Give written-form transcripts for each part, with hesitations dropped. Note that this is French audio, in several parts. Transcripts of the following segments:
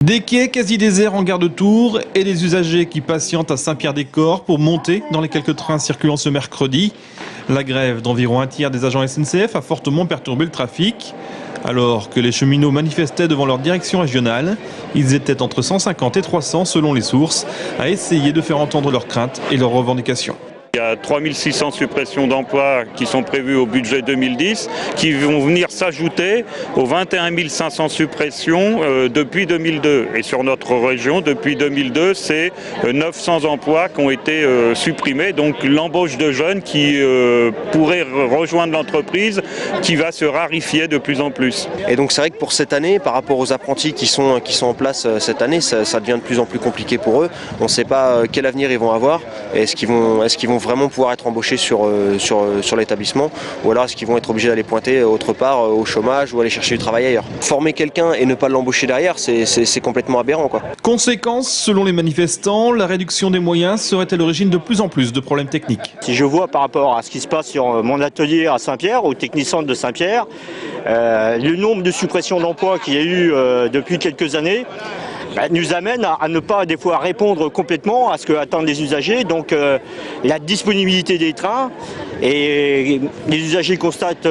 Des quais quasi déserts en gare de Tours et des usagers qui patientent à Saint-Pierre-des-Corps pour monter dans les quelques trains circulant ce mercredi. La grève d'environ un tiers des agents SNCF a fortement perturbé le trafic. Alors que les cheminots manifestaient devant leur direction régionale, ils étaient entre 150 et 300 selon les sources à essayer de faire entendre leurs craintes et leurs revendications. Il y a 3600 suppressions d'emplois qui sont prévues au budget 2010, qui vont venir s'ajouter aux 21 500 suppressions depuis 2002. Et sur notre région, depuis 2002, c'est 900 emplois qui ont été supprimés. Donc l'embauche de jeunes qui pourraient rejoindre l'entreprise, qui va se raréfier de plus en plus. Et donc c'est vrai que pour cette année, par rapport aux apprentis qui sont en place cette année, ça devient de plus en plus compliqué pour eux. On ne sait pas quel avenir ils vont avoir. Est-ce qu'ils vont vraiment pouvoir être embauchés sur l'établissement, ou alors est-ce qu'ils vont être obligés d'aller pointer autre part au chômage ou aller chercher du travail ailleurs. Former quelqu'un et ne pas l'embaucher derrière, c'est complètement aberrant, quoi. Conséquence, selon les manifestants, la réduction des moyens serait à l'origine de plus en plus de problèmes techniques. Si je vois par rapport à ce qui se passe sur mon atelier à Saint-Pierre, au Technicentre de Saint-Pierre, le nombre de suppressions d'emplois qu'il y a eu depuis quelques années, nous amène à ne pas des fois répondre complètement à ce que attendent les usagers. Donc la disponibilité des trains, et les usagers constatent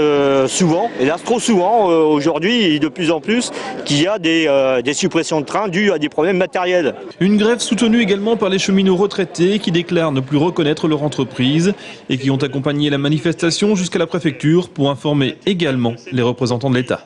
souvent, hélas trop souvent aujourd'hui et de plus en plus, qu'il y a des suppressions de trains dues à des problèmes matériels. Une grève soutenue également par les cheminots retraités qui déclarent ne plus reconnaître leur entreprise et qui ont accompagné la manifestation jusqu'à la préfecture pour informer également les représentants de l'État.